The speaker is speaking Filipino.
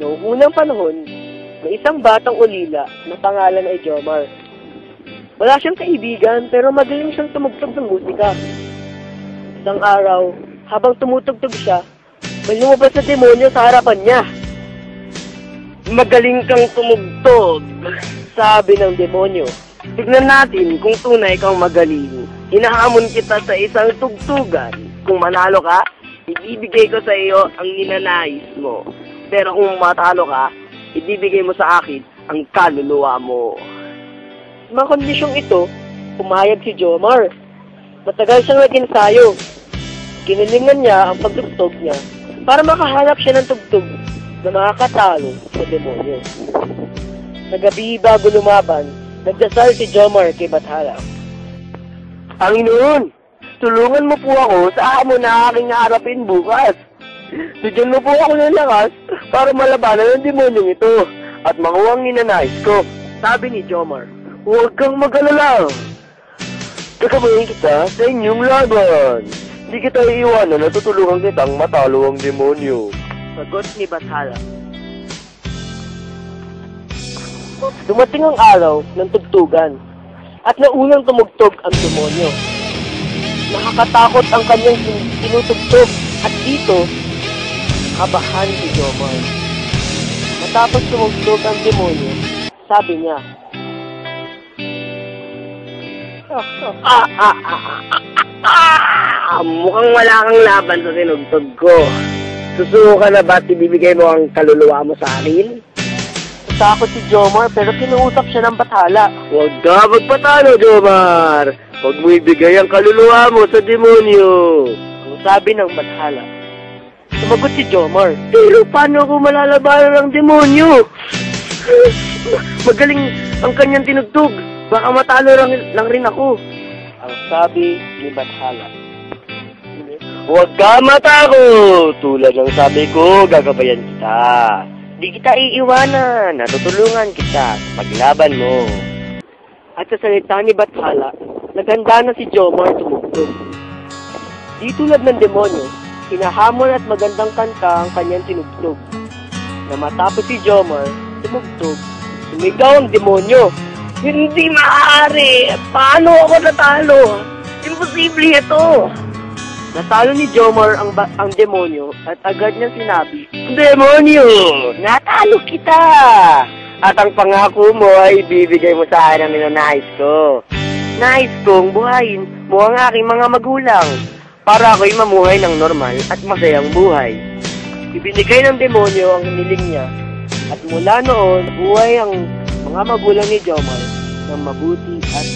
Noong unang panahon, may isang batang ulila na pangalan ay Jomar. Wala siyang kaibigan pero magaling siyang tumugtog ng musika. Isang araw, habang tumutugtog siya, may lumabas na demonyo sa harapan niya. Magaling kang tumugtog, Sabi ng demonyo. tignan natin kung tunay kang magaling. Hinahamon kita sa isang tugtugan. Kung manalo ka, ibibigay ko sa iyo ang ninanais mo. Pero kung matalo ka, ibibigay mo sa akin ang kaluluwa mo. Sa mga kondisyong ito, pumayag si Jomar. Matagal siyang nag-ensayo. Ginilingan niya ang pagtugtog niya para makahanap siya ng tugtog na makakatalo sa demonyo. Sa gabi bago lumaban, nagdasal si Jomar kay Bathala. Panginoon, tulungan mo po ako sa hamon na aking harapin bukas. Bigyan mo po ako ng lakas para malabanan ng demonyong ito at makuha ang ninanais ko. Sabi ni Jomar. Huwag kang mag-alala. Kakabayan kita sa inyong laban. Hindi kita iiwanan at tutulungan kitang matalo ang demonyo. Sagot ni Bathala. Dumating ang araw ng tugtugan at naunang tumugtog ang demonyo. Nakakatakot ang kanyang tinutugtog at dito, kabahan si Jomar. Matapos tumugtog ang demonyo, sabi niya, Mukhang wala kang laban sa tinugtog ko. Susuko ka na ba't ibibigay mo ang kaluluwa mo sa akin? Natakot si Jomar pero kinuusap siya ng Bathala. Huwag ka magpatalo, Jomar. Huwag mo ibigay ang kaluluwa mo sa demonyo. Ang sabi ng Bathala. Sumagot si Jomar. Pero paano ako malalabanan ng demonyo? Magaling ang kanyang tinugtog. Baka matalo lang rin ako. Ang sabi ni Bathala. Huwag ka matakot. Tulad ng sabi ko, gagabayan kita. Di kita iiwanan. Natutulungan kita sa paglaban mo. At sa salita ni Bathala, naghanda na si Jomar tumugtog. Di tulad ng demonyo, hinahamon at magandang kanta ang kanyang tinugtog. Na matapos si Jomar tumugtog, sumigaw ang demonyo. Hindi maaari! Paano ako natalo? Imposible ito! Natalo ni Jomar ang demonyo at agad niyang sinabi, Demonyo! Natalo kita! At ang pangako mo ay bibigay mo sa akin ang ninanais ko. Nais kong buhayin mo ang aking mga magulang para ako'y mamuhay ng normal at masayang buhay. Ibinigay ng demonyo ang hiniling niya at mula noon buhay ang mga magulang ni Jomar ng mabuti at